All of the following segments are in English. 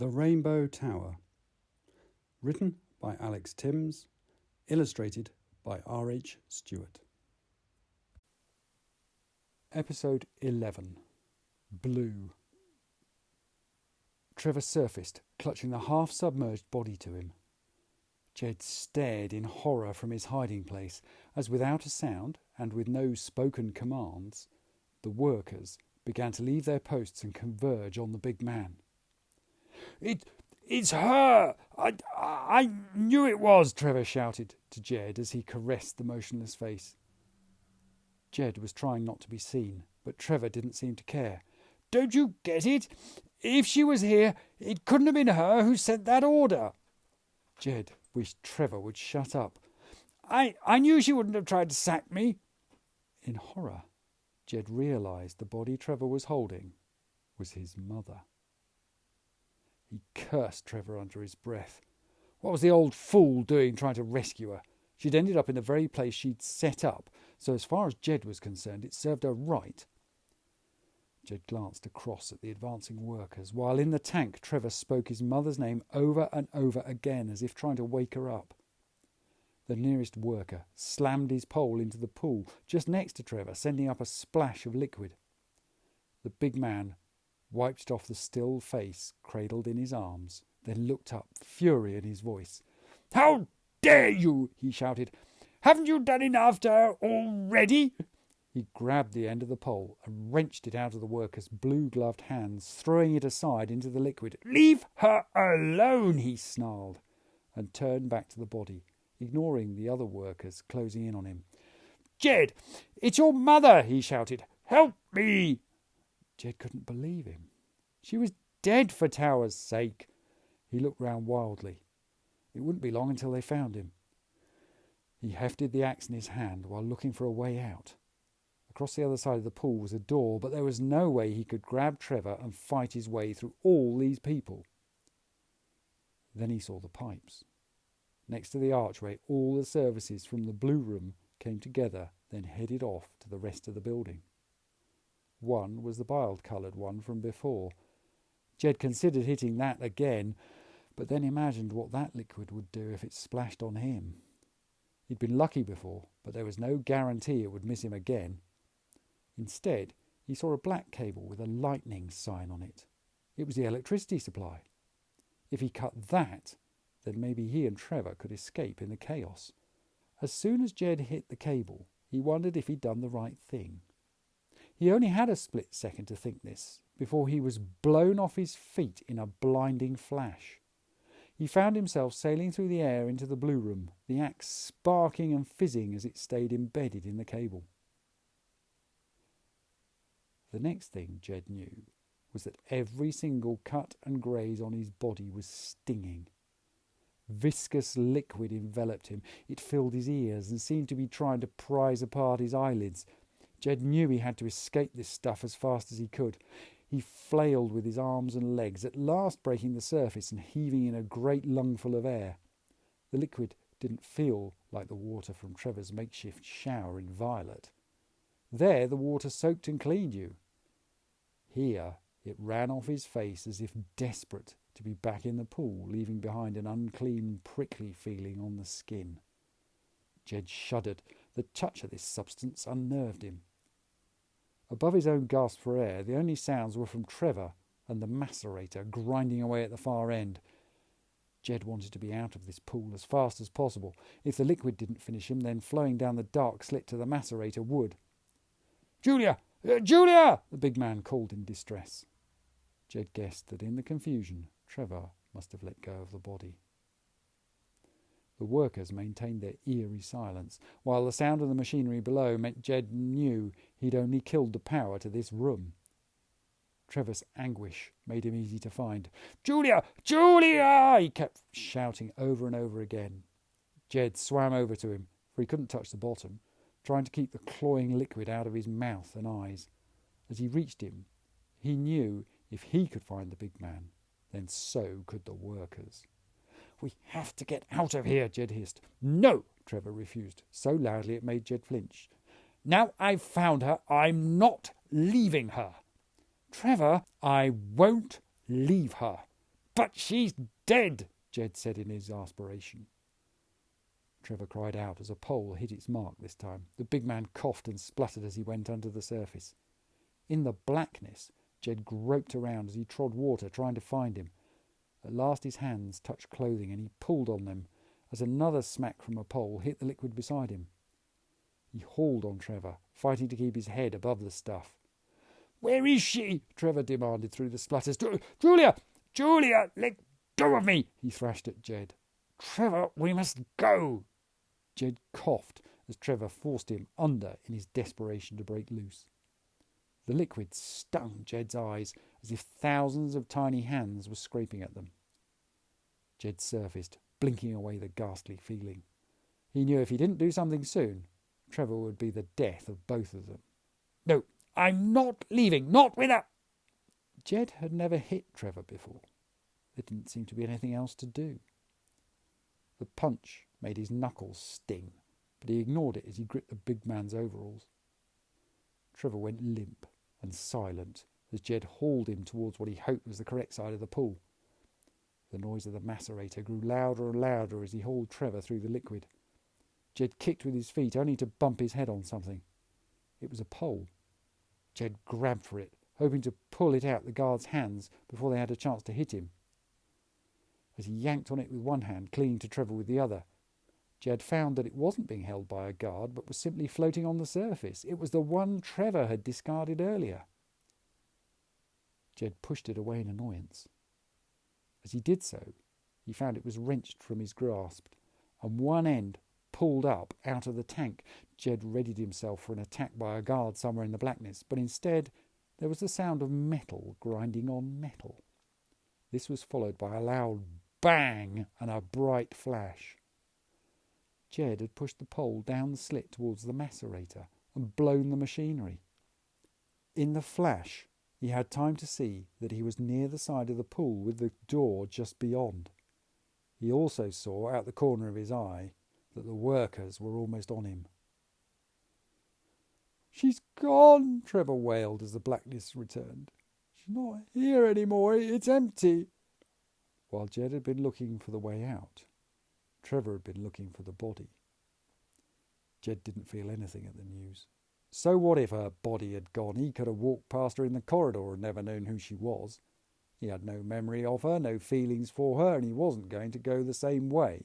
The Rainbow Tower. Written by Alex Tymms. Illustrated by R H Stewart. Episode 11. Blue. Trevor surfaced, clutching the half-submerged body to him. Jed stared in horror from his hiding place as, without a sound and with no spoken commands, the workers began to leave their posts and converge on the big man. It's her! I knew it was, Trevor shouted to Jed as he caressed the motionless face. Jed was trying not to be seen, but Trevor didn't seem to care. Don't you get it? If she was here, it couldn't have been her who sent that order. Jed wished Trevor would shut up. I knew she wouldn't have tried to sack me. In horror, Jed realised the body Trevor was holding was his mother. He cursed Trevor under his breath. What was the old fool doing trying to rescue her? She'd ended up in the very place she'd set up, so as far as Jed was concerned, it served her right. Jed glanced across at the advancing workers, while in the tank Trevor spoke his mother's name over and over again, as if trying to wake her up. The nearest worker slammed his pole into the pool just next to Trevor, sending up a splash of liquid. The big man wiped off the still face cradled in his arms, then looked up, fury in his voice. How dare you! He shouted. Haven't you done enough to her already? He grabbed the end of the pole and wrenched it out of the worker's blue-gloved hands, throwing it aside into the liquid. Leave her alone, he snarled, and turned back to the body, ignoring the other workers closing in on him. Jed, it's your mother, he shouted. Help me! Jed couldn't believe him. She was dead for Tower's sake. He looked round wildly. It wouldn't be long until they found him. He hefted the axe in his hand while looking for a way out. Across the other side of the pool was a door, but there was no way he could grab Trevor and fight his way through all these people. Then he saw the pipes. Next to the archway, all the services from the Blue Room came together, then headed off to the rest of the building. One was the biled-coloured one from before. Jed considered hitting that again, but then imagined what that liquid would do if it splashed on him. He'd been lucky before, but there was no guarantee it would miss him again. Instead, he saw a black cable with a lightning sign on it. It was the electricity supply. If he cut that, then maybe he and Trevor could escape in the chaos. As soon as Jed hit the cable, he wondered if he'd done the right thing. He only had a split second to think this, before he was blown off his feet in a blinding flash. He found himself sailing through the air into the Blue Room, the axe sparking and fizzing as it stayed embedded in the cable. The next thing Jed knew was that every single cut and graze on his body was stinging. Viscous liquid enveloped him. It filled his ears and seemed to be trying to prise apart his eyelids. Jed knew he had to escape this stuff as fast as he could. He flailed with his arms and legs, at last breaking the surface and heaving in a great lungful of air. The liquid didn't feel like the water from Trevor's makeshift shower in Violet. There the water soaked and cleaned you. Here it ran off his face as if desperate to be back in the pool, leaving behind an unclean, prickly feeling on the skin. Jed shuddered. The touch of this substance unnerved him. Above his own gasp for air, the only sounds were from Trevor and the macerator grinding away at the far end. Jed wanted to be out of this pool as fast as possible. If the liquid didn't finish him, then flowing down the dark slit to the macerator would. Julia! Julia! The big man called in distress. Jed guessed that in the confusion, Trevor must have let go of the body. The workers maintained their eerie silence, while the sound of the machinery below meant Jed knew he'd only killed the power to this room. Trevor's anguish made him easy to find. Julia! Julia! He kept shouting over and over again. Jed swam over to him, for he couldn't touch the bottom, trying to keep the cloying liquid out of his mouth and eyes. As he reached him, he knew if he could find the big man, then so could the workers. We have to get out of here, Jed hissed. No, Trevor refused, so loudly it made Jed flinch. Now I've found her, I'm not leaving her. Trevor, I won't leave her. But she's dead, Jed said in exasperation. Trevor cried out as a pole hit its mark this time. The big man coughed and spluttered as he went under the surface. In the blackness, Jed groped around as he trod water, trying to find him. At last his hands touched clothing and he pulled on them as another smack from a pole hit the liquid beside him. He hauled on Trevor, fighting to keep his head above the stuff. "Where is she?" Trevor demanded through the splutters. Julia! Julia! Let go of me!" he thrashed at Jed. "Trevor, we must go!" Jed coughed as Trevor forced him under in his desperation to break loose. The liquid stung Jed's eyes as if thousands of tiny hands were scraping at them. Jed surfaced, blinking away the ghastly feeling. He knew if he didn't do something soon, Trevor would be the death of both of them. "No, I'm not leaving, not without—" Jed had never hit Trevor before. There didn't seem to be anything else to do. The punch made his knuckles sting, but he ignored it as he gripped the big man's overalls. Trevor went limp and silent as Jed hauled him towards what he hoped was the correct side of the pool. The noise of the macerator grew louder and louder as he hauled Trevor through the liquid. Jed kicked with his feet, only to bump his head on something. It was a pole. Jed grabbed for it, hoping to pull it out the guard's hands before they had a chance to hit him. As he yanked on it with one hand, clinging to Trevor with the other, Jed found that it wasn't being held by a guard, but was simply floating on the surface. It was the one Trevor had discarded earlier. Jed pushed it away in annoyance. As he did so, he found it was wrenched from his grasp, and one end pulled up out of the tank. Jed readied himself for an attack by a guard somewhere in the blackness, but instead there was the sound of metal grinding on metal. This was followed by a loud bang and a bright flash. Jed had pushed the pole down the slit towards the macerator and blown the machinery. In the flash, he had time to see that he was near the side of the pool with the door just beyond. He also saw, out the corner of his eye, that the workers were almost on him. "She's gone," Trevor wailed as the blackness returned. "She's not here anymore. It's empty." While Jed had been looking for the way out, Trevor had been looking for the body. Jed didn't feel anything at the news. So what if her body had gone? He could have walked past her in the corridor and never known who she was. He had no memory of her, no feelings for her, and he wasn't going to go the same way.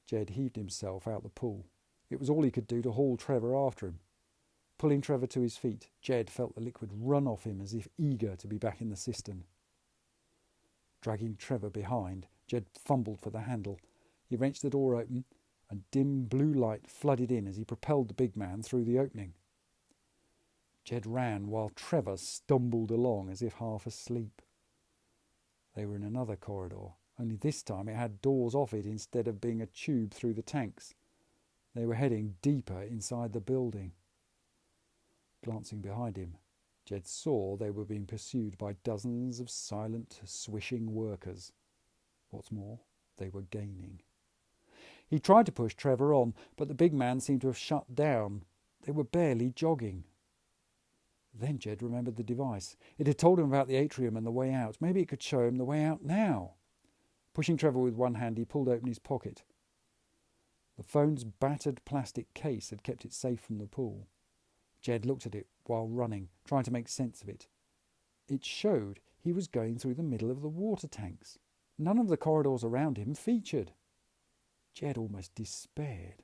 Jed heaved himself out the pool. It was all he could do to haul Trevor after him. Pulling Trevor to his feet, Jed felt the liquid run off him as if eager to be back in the cistern. Dragging Trevor behind, Jed fumbled for the handle. He wrenched the door open, and dim blue light flooded in as he propelled the big man through the opening. Jed ran while Trevor stumbled along as if half asleep. They were in another corridor, only this time it had doors off it instead of being a tube through the tanks. They were heading deeper inside the building. Glancing behind him, Jed saw they were being pursued by dozens of silent, swishing workers. What's more, they were gaining. He tried to push Trevor on, but the big man seemed to have shut down. They were barely jogging. Then Jed remembered the device. It had told him about the atrium and the way out. Maybe it could show him the way out now. Pushing Trevor with one hand, he pulled open his pocket. The phone's battered plastic case had kept it safe from the pool. Jed looked at it while running, trying to make sense of it. It showed he was going through the middle of the water tanks. None of the corridors around him featured. Jed almost despaired.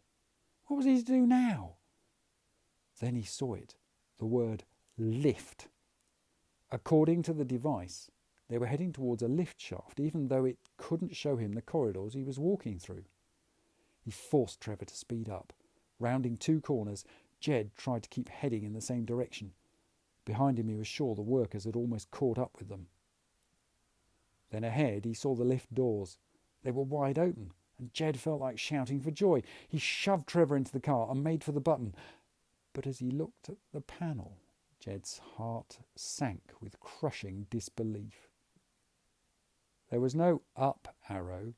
What was he to do now? Then he saw it, the word lift. According to the device, they were heading towards a lift shaft, even though it couldn't show him the corridors he was walking through. He forced Trevor to speed up. Rounding two corners, Jed tried to keep heading in the same direction. Behind him he was sure the workers had almost caught up with them. Then ahead he saw the lift doors. They were wide open, and Jed felt like shouting for joy. He shoved Trevor into the car and made for the button. But as he looked at the panel, Jed's heart sank with crushing disbelief. There was no up arrow,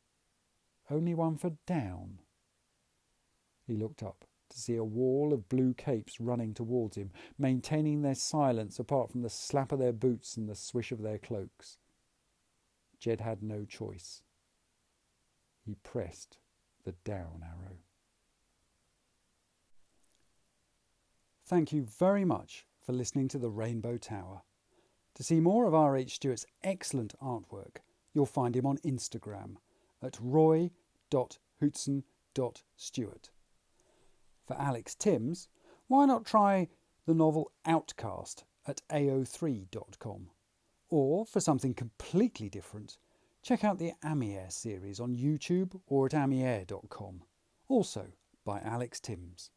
only one for down. He looked up to see a wall of blue capes running towards him, maintaining their silence apart from the slap of their boots and the swish of their cloaks. Jed had no choice. He pressed the down arrow. Thank you very much for listening to The Rainbow Tower. To see more of R H Stewart's excellent artwork, you'll find him on Instagram at roy.hootson.stewart. For Alex Tymms, why not try the novel OutCaste at ao3.com? Or, for something completely different, check out the Amier series on YouTube or at amier.com, also by Alex Tymms.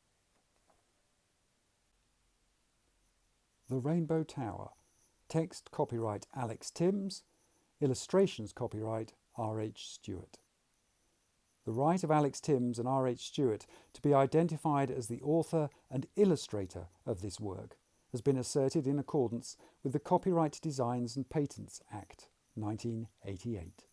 The Rainbow Tower. Text copyright Alex Tymms. Illustrations copyright R H Stewart. The right of Alex Tymms and R H Stewart to be identified as the author and illustrator of this work has been asserted in accordance with the Copyright Designs and Patents Act 1988.